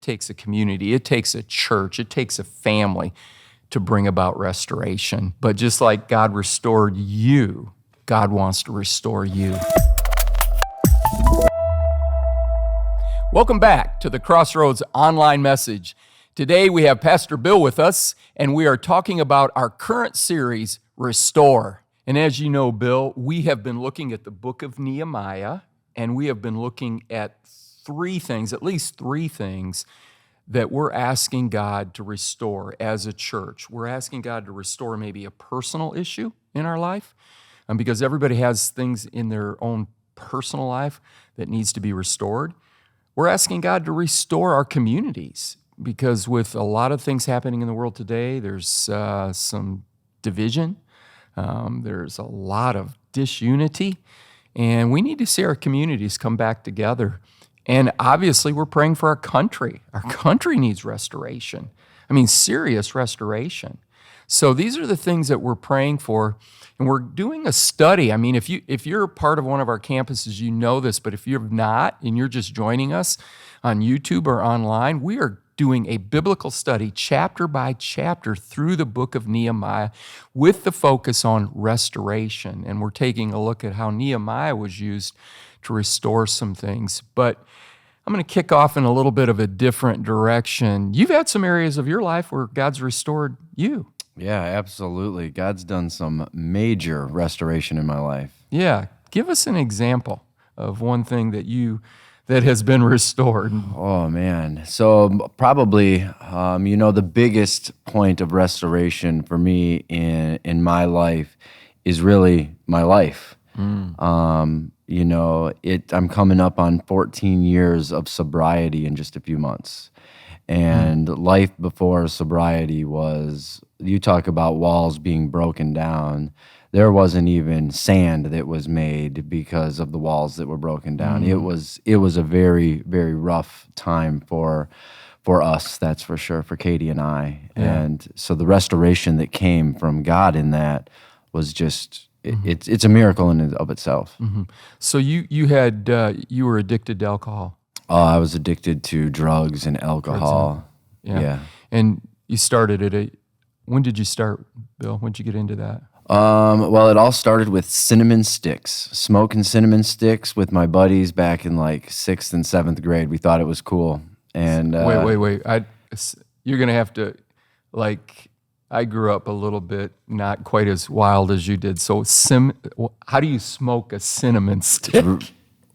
takes a community, it takes a church, it takes a family to bring about restoration. But just like God restored you, God wants to restore you. Welcome back to the Crossroads online message. Today we have Pastor Bill with us, and we are talking about our current series, Restore. And as you know, Bill, we have been looking at the book of Nehemiah, and we have been looking at at least three things that we're asking God to restore as a church. We're asking God to restore maybe a personal issue in our life, because everybody has things in their own personal life that needs to be restored. We're asking God to restore our communities, because with a lot of things happening in the world today, there's some division, there's a lot of disunity, and we need to see our communities come back together. And obviously, we're praying for our country. Our country needs restoration. I mean, serious restoration. So these are the things that we're praying for, and we're doing a study. I mean, if you're a part of one of our campuses, you know this, but if you're not and you're just joining us on YouTube or online, we are doing a biblical study chapter by chapter through the book of Nehemiah with the focus on restoration. And we're taking a look at how Nehemiah was used to restore some things. But I'm going to kick off in a little bit of a different direction. You've had some areas of your life where God's restored you. Yeah, absolutely. God's done some major restoration in my life. Yeah. Give us an example of one thing that has been restored. Oh, man. So probably, the biggest point of restoration for me in my life is really my life. I'm coming up on 14 years of sobriety in just a few months. And life before sobriety was, you talk about walls being broken down. There wasn't even sand that was made because of the walls that were broken down. It was a very, very rough time for us, that's for sure, for Katie and I. Yeah. And so the restoration that came from God in that was just, it's a miracle in and of itself. Mm-hmm. So you were addicted to alcohol. I was addicted to drugs and alcohol. Yeah. And you started when did you start, Bill? When did you get into that? Well, it all started with cinnamon sticks, smoking cinnamon sticks with my buddies back in like 6th and 7th grade. We thought it was cool. And wait. You're going to have to, I grew up a little bit, not quite as wild as you did. So how do you smoke a cinnamon stick?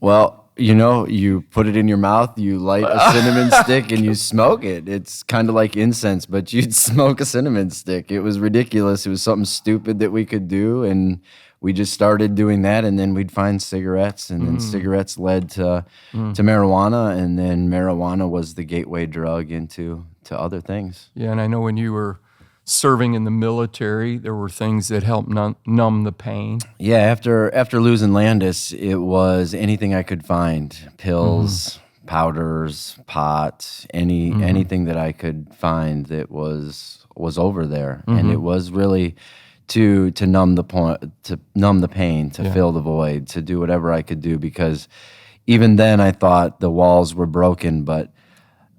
Well, you put it in your mouth, you light a cinnamon stick, and you smoke it. It's kind of like incense, but you'd smoke a cinnamon stick. It was ridiculous. It was something stupid that we could do, and we just started doing that, and then we'd find cigarettes, and then cigarettes led to marijuana, and then marijuana was the gateway drug into other things. Yeah, and I know when you were serving in the military, there were things that helped numb the pain. Yeah, after losing Landis, it was anything I could find: pills, powders, pot, anything that I could find that was over there, and it was really to numb the pain, to fill the void, to do whatever I could do, because even then I thought the walls were broken. But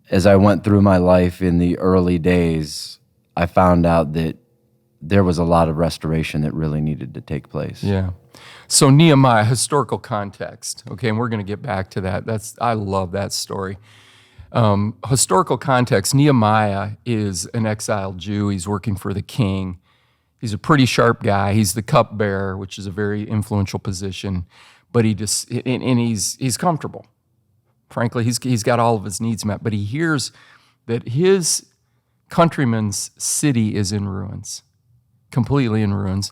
as I went through my life in the early days, I found out that there was a lot of restoration that really needed to take place. Yeah. So Nehemiah, historical context. Okay, and we're going to get back to that. I love that story. Historical context, Nehemiah is an exiled Jew. He's working for the king. He's a pretty sharp guy. He's the cupbearer, which is a very influential position, but he's comfortable. Frankly, he's got all of his needs met, but he hears that his countryman's city is in ruins, completely in ruins,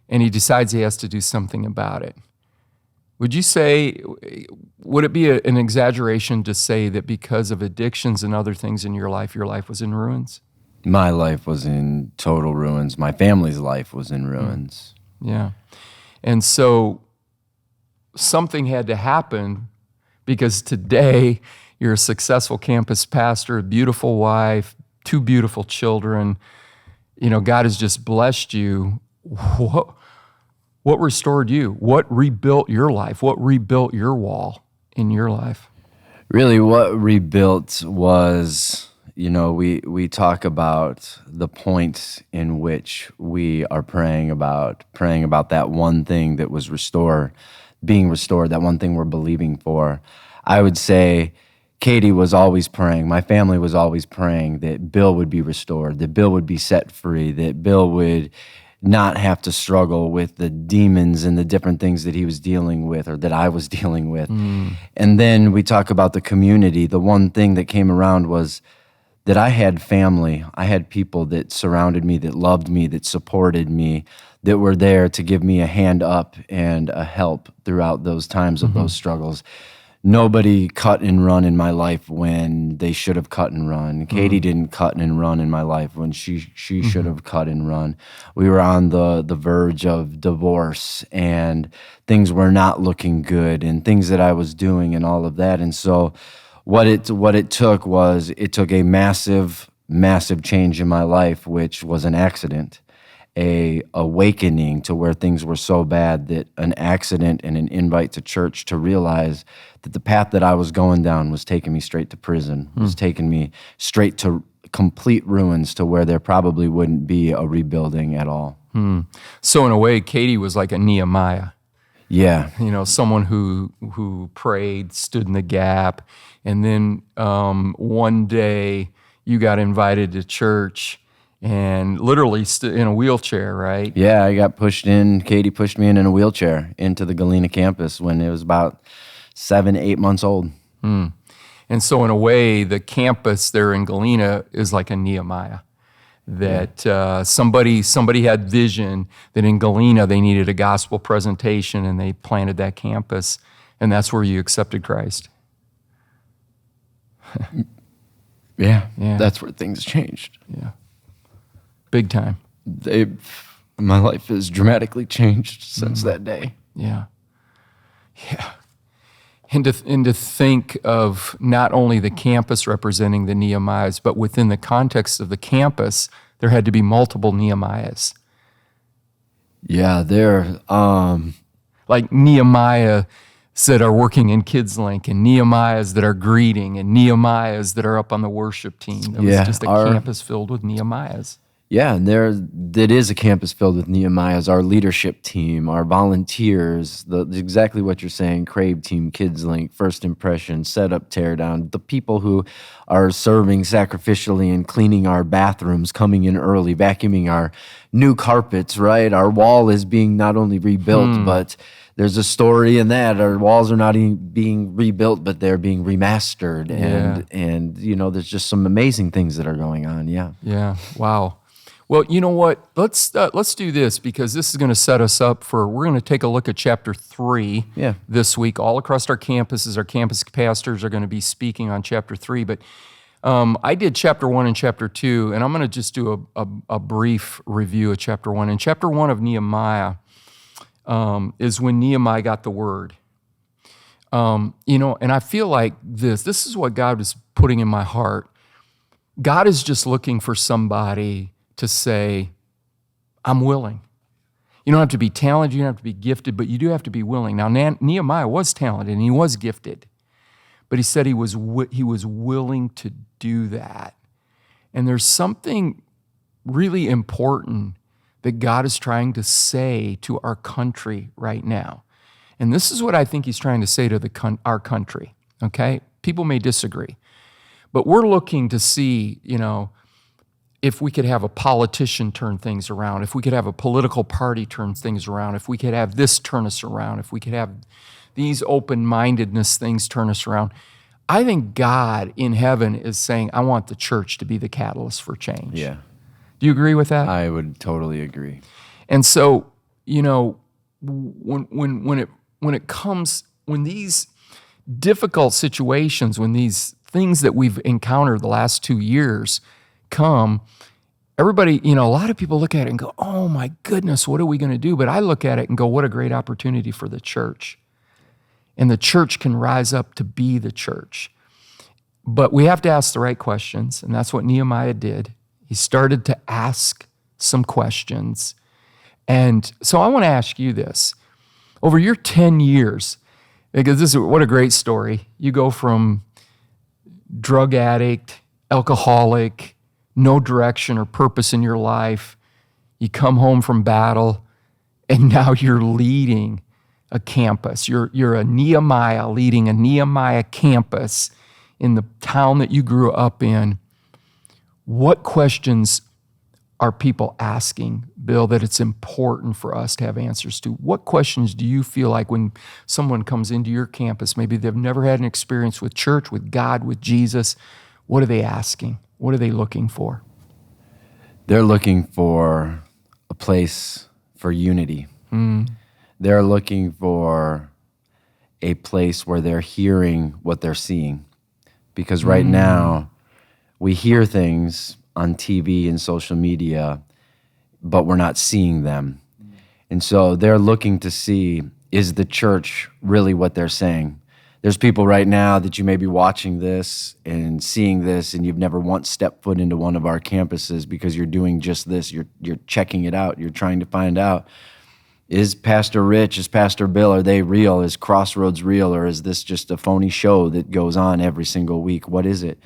and he decides he has to do something about it. Would it be an exaggeration to say that because of addictions and other things in your life was in ruins? My life was in total ruins. My family's life was in ruins. Yeah. And so something had to happen, because today you're a successful campus pastor, a beautiful wife, 2 beautiful children. God has just blessed you. What restored you? What rebuilt your life? What rebuilt your wall in your life? Really, what rebuilt was, we talk about the point in which we are praying about that one thing that was being restored, that one thing we're believing for. I would say Katie was always praying. My family was always praying that Bill would be restored, that Bill would be set free, that Bill would not have to struggle with the demons and the different things that he was dealing with or that I was dealing with. And then we talk about the community. The one thing that came around was that I had family. I had people that surrounded me, that loved me, that supported me, that were there to give me a hand up and a help throughout those times of those struggles. Nobody cut and run in my life when they should have cut and run. Katie didn't cut and run in my life when she should have cut and run. We were on the verge of divorce, and things were not looking good, and things that I was doing and all of that. And so what it took was a massive change in my life, which was an accident. A awakening to where things were so bad that an accident and an invite to church to realize that the path that I was going down was taking me straight to prison, was taking me straight to complete ruins, to where there probably wouldn't be a rebuilding at all. So in a way, Katie was like a Nehemiah. Yeah. Someone who prayed, stood in the gap, and then one day you got invited to church and literally in a wheelchair, right? Yeah, I got pushed in. Katie pushed me in a wheelchair into the Galena campus when it was about 7-8 months old. And so in a way, the campus there in Galena is like a Nehemiah. That somebody had vision that in Galena they needed a gospel presentation, and they planted that campus, and that's where you accepted Christ. Yeah, that's where things changed. Yeah, big time. My life has dramatically changed since that day. Yeah. And to think of not only the campus representing the Nehemiahs, but within the context of the campus, there had to be multiple Nehemiahs. Yeah, like Nehemiah that are working in Kids Link, and Nehemiahs that are greeting, and Nehemiahs that are up on the worship team. It was just a campus filled with Nehemiahs. Yeah, and that is a campus filled with Nehemiahs, our leadership team, our volunteers, exactly what you're saying, Crave Team, Kids Link, First Impression, Setup, Teardown, the people who are serving sacrificially and cleaning our bathrooms, coming in early, vacuuming our new carpets, right? Our wall is being not only rebuilt, but there's a story in that. Our walls are not even being rebuilt, but they're being remastered. And there's just some amazing things that are going on, Yeah, wow. Well, you know what? Let's do this, because this is going to set us up we're going to take a look at chapter 3 this week. All across our campuses, our campus pastors are going to be speaking on chapter 3. But I did chapter 1 and chapter 2, and I'm going to just do a brief review of chapter 1. And chapter 1 of Nehemiah is when Nehemiah got the word. And I feel like this is what God was putting in my heart. God is just looking for somebody to say, I'm willing. You don't have to be talented, you don't have to be gifted, but you do have to be willing. Now, Nehemiah was talented and he was gifted, but he said he was willing to do that. And there's something really important that God is trying to say to our country right now. And this is what I think he's trying to say to our country, okay? People may disagree, but we're looking to see, if we could have a politician turn things around, if we could have a political party turn things around, if we could have this turn us around, if we could have these open-mindedness things turn us around. I think God in heaven is saying, I want the church to be the catalyst for change. Yeah. Do you agree with that? I would totally agree. And so, when these difficult situations, when these things that we've encountered the last 2 years come, everybody, a lot of people look at it and go, oh my goodness, what are we going to do? But I look at it and go, what a great opportunity for the church. And the church can rise up to be the church. But we have to ask the right questions, and that's what Nehemiah did. He started to ask some questions. And so I want to ask you this. Over your 10 years, because what a great story. You go from drug addict, alcoholic, no direction or purpose in your life. You come home from battle, and now you're leading a campus. You're a Nehemiah leading a Nehemiah campus in the town that you grew up in. What questions are people asking, Bill, that it's important for us to have answers to? What questions do you feel like when someone comes into your campus, maybe they've never had an experience with church, with God, with Jesus, what are they asking? What are they looking for? They're looking for a place for unity. They're looking for a place where they're hearing what they're seeing. Because right now, we hear things on TV and social media, but we're not seeing them. And so they're looking to see, is the church really what they're saying? There's people right now that you may be watching this and seeing this, and you've never once stepped foot into one of our campuses because you're doing just this. You're checking it out. You're trying to find out, is Pastor Rich, is Pastor Bill, are they real? Is Crossroads real, or is this just a phony show that goes on every single week? What is it?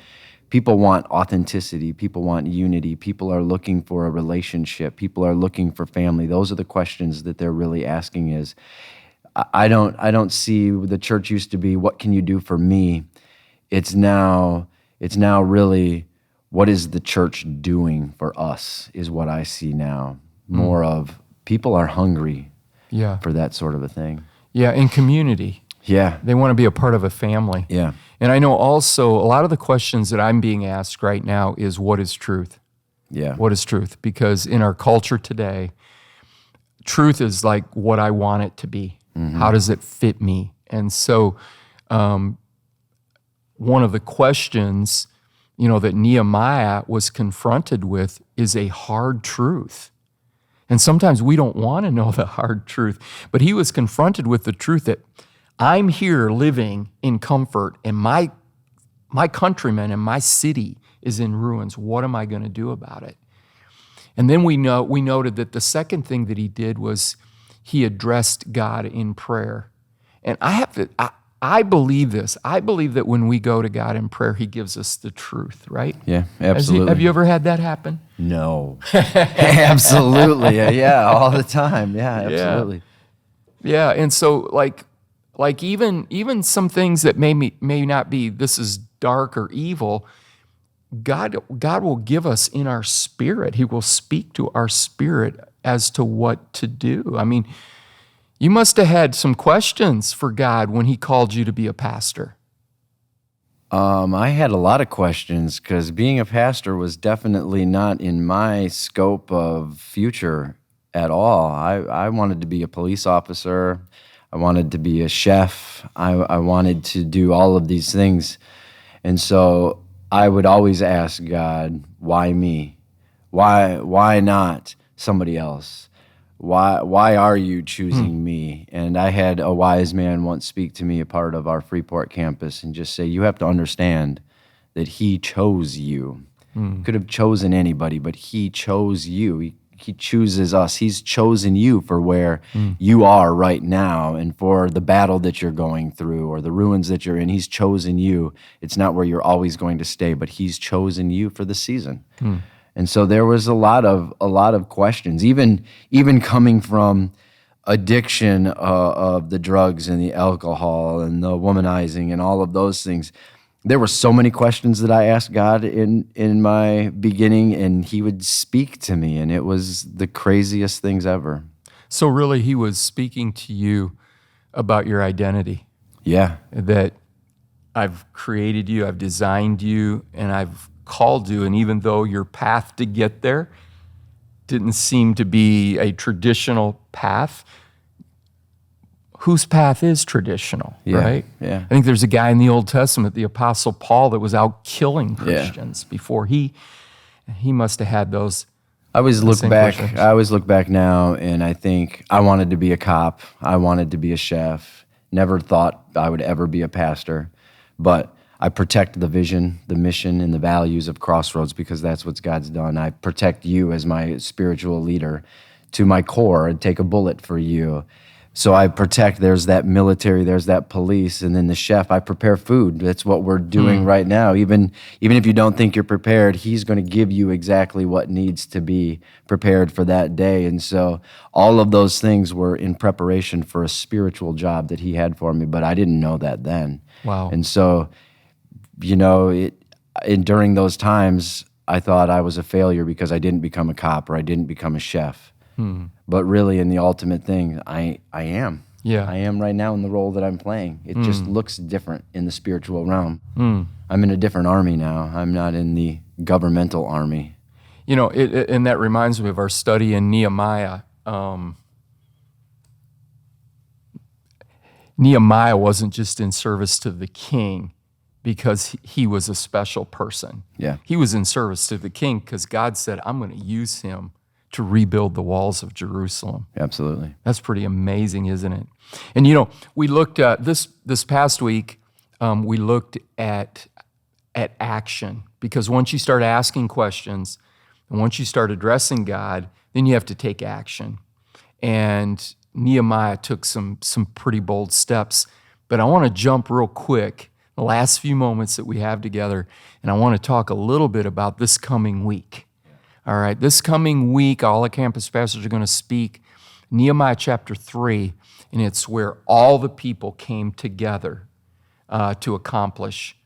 People want authenticity. People want unity. People are looking for a relationship. People are looking for family. Those are the questions that they're really asking is, I don't see the church used to be, what can you do for me? It's now really, what is the church doing for us is what I see now. More of people are hungry for that sort of a thing. Yeah, in community. Yeah. They want to be a part of a family. Yeah. And I know also a lot of the questions that I'm being asked right now is, what is truth? Yeah. What is truth? Because in our culture today, truth is like what I want it to be. How does it fit me? And so one of the questions, that Nehemiah was confronted with is a hard truth. And sometimes we don't want to know the hard truth, but he was confronted with the truth that I'm here living in comfort, and my countrymen and my city is in ruins. What am I going to do about it? And then we noted that the second thing that he did was he addressed God in prayer. And I believe this. I believe that when we go to God in prayer, he gives us the truth, right? Yeah, absolutely. Have you ever had that happen? No. Absolutely. Yeah, all the time. Yeah, absolutely. Yeah, and so like even some things that may not be, this is dark or evil, God will give us in our spirit. He will speak to our spirit as to what to do. I mean, you must have had some questions for God when he called you to be a pastor. I had a lot of questions because being a pastor was definitely not in my scope of future at all. I wanted to be a police officer. I wanted to be a chef. I wanted to do all of these things. And so I would always ask God, why me? Why not somebody else? Why are you choosing me? And I had a wise man once speak to me, a part of our Freeport campus, and just say, you have to understand that he chose you. Could have chosen anybody, but he chose you. He chooses us. He's chosen you for where you are right now and for the battle that you're going through or the ruins that you're in. He's chosen you. It's not where you're always going to stay, but he's chosen you for the season. And so there was a lot of questions, even coming from addiction of the drugs and the alcohol and the womanizing and all of those things. There were so many questions that I asked God in my beginning, and he would speak to me, and it was the craziest things ever. So really, he was speaking to you about your identity. Yeah. That I've created you, I've designed you, and I've called you, and even though your path to get there didn't seem to be a traditional path, whose path is traditional, right? Yeah. I think there's a guy in the Old Testament, the Apostle Paul, that was out killing Christians before he must have had those. I always look back now, and I think I wanted to be a cop. I wanted to be a chef. Never thought I would ever be a pastor, but I protect the vision, the mission, and the values of Crossroads because that's what God's done. I protect you as my spiritual leader to my core and take a bullet for you So I protect, there's that military, there's that police, and then the chef, I prepare food. That's what we're doing right now. Even if you don't think you're prepared, he's going to give you exactly what needs to be prepared for that day. And so all of those things were in preparation for a spiritual job that he had for me, but I didn't know that then. Wow. And so, during those times, I thought I was a failure because I didn't become a cop or I didn't become a chef. But really, in the ultimate thing, I am. Yeah. I am right now in the role that I'm playing. It just looks different in the spiritual realm. I'm in a different army now. I'm not in the governmental army. And that reminds me of our study in Nehemiah. Nehemiah wasn't just in service to the king because he was a special person. Yeah. He was in service to the king because God said, I'm going to use him to rebuild the walls of Jerusalem. Absolutely. That's pretty amazing, isn't it? And we looked at this past week. We looked at action, because once you start asking questions and once you start addressing God, then you have to take action. And Nehemiah took some pretty bold steps. But I want to jump real quick, the last few moments that we have together, and I want to talk a little bit about this coming week. All right, this coming week, all the campus pastors are going to speak Nehemiah chapter 3, and it's where all the people came together to accomplish,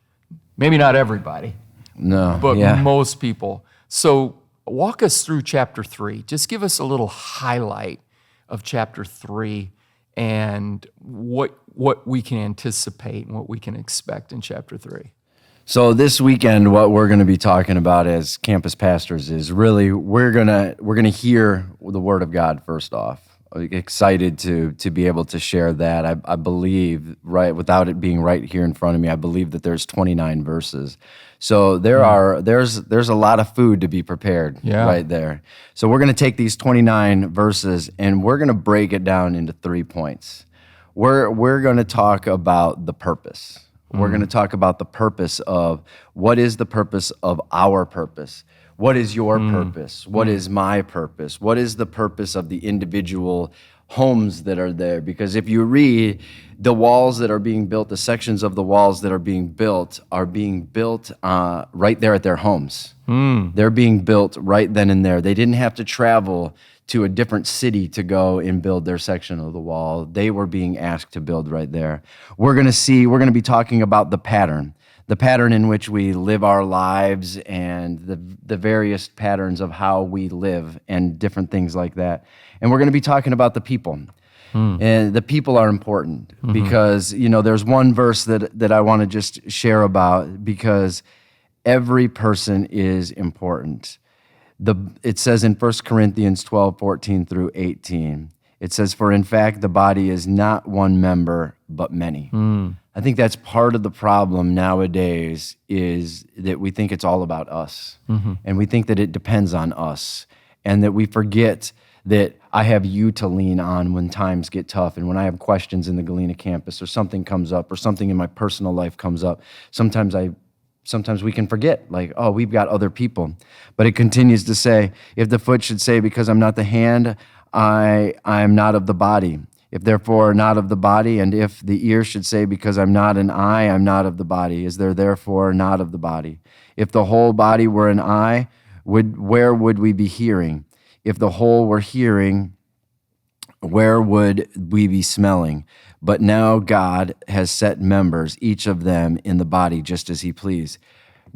maybe not everybody, but most people. So walk us through chapter 3. Just give us a little highlight of chapter 3 and what we can anticipate and what we can expect in chapter 3. So this weekend, what we're going to be talking about as campus pastors is really we're gonna hear the Word of God first off. I'm excited to be able to share that. I believe, right, without it being right here in front of me, I believe that there's 29 verses. So there's a lot of food to be prepared right there. So we're going to take these 29 verses and we're going to break it down into 3 points. We're going to talk about the purpose. We're going to talk about the purpose of what is the purpose of our purpose. What is your purpose? What is my purpose? What is the purpose of the individual homes that are there? Because if you read the walls that are being built, the sections of the walls that are being built right there at their homes. They're being built right then and there. They didn't have to travel to a different city to go and build their section of the wall. They were being asked to build right there. We're going to be talking about the pattern in which we live our lives and the various patterns of how we live and different things like that. And we're going to be talking about the people. And the people are important because, there's one verse that I want to just share about because every person is important. It says in 1 Corinthians 12:14 through 18, it says, "For in fact, the body is not one member, but many." I think that's part of the problem nowadays is that we think it's all about us. And we think that it depends on us. And that we forget that I have you to lean on when times get tough. And when I have questions in the Galena campus or something comes up or something in my personal life comes up, sometimes we can forget, we've got other people. But it continues to say, if the foot should say, because I'm not the hand, I am not of the body. If therefore not of the body, and if the ear should say, because I'm not an eye, I'm not of the body, is there therefore not of the body? If the whole body were an eye, where would we be hearing? If the whole were hearing, where would we be smelling? But now God has set members, each of them in the body, just as he pleased.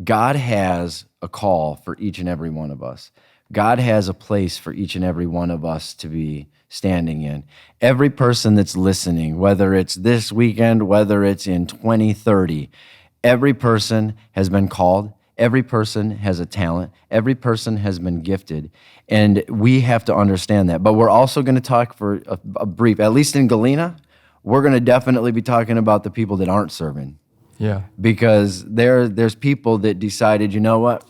God has a call for each and every one of us. God has a place for each and every one of us to be standing in. Every person that's listening, whether it's this weekend, whether it's in 2030, every person has been called. Every person has a talent. Every person has been gifted. And we have to understand that. But we're also going to talk for a brief, at least in Galena, we're going to definitely be talking about the people that aren't serving. Yeah. Because there's people that decided, you know what?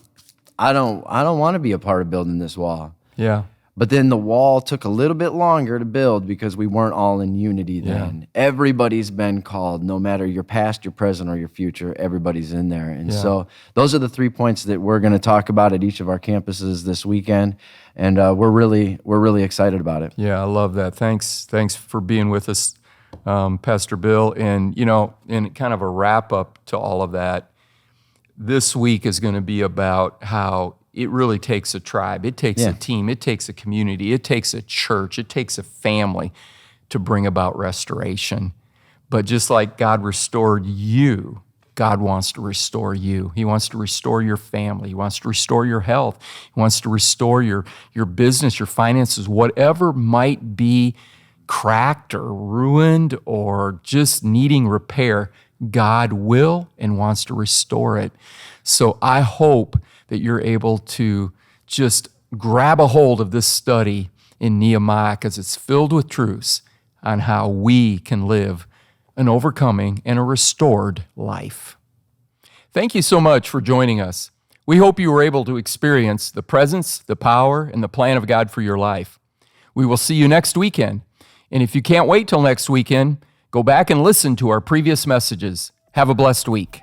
I don't want to be a part of building this wall. Yeah. But then the wall took a little bit longer to build because we weren't all in unity then. Everybody's been called, no matter your past, your present, or your future, everybody's in there. And so those are the 3 points that we're going to talk about at each of our campuses this weekend. And we're really excited about it. Yeah, I love that. Thanks for being with us, Pastor Bill. And, in kind of a wrap up to all of that, this week is going to be about how it really takes a tribe. It takes a team. It takes a community. It takes a church. It takes a family to bring about restoration. But just like God restored you, God wants to restore you. He wants to restore your family. He wants to restore your health. He wants to restore your business, your finances, whatever might be cracked or ruined or just needing repair. God will and wants to restore it. So I hope that you're able to just grab a hold of this study in Nehemiah, because it's filled with truths on how we can live an overcoming and a restored life. Thank you so much for joining us. We hope you were able to experience the presence, the power, and the plan of God for your life. We will see you next weekend. And if you can't wait till next weekend, go back and listen to our previous messages. Have a blessed week.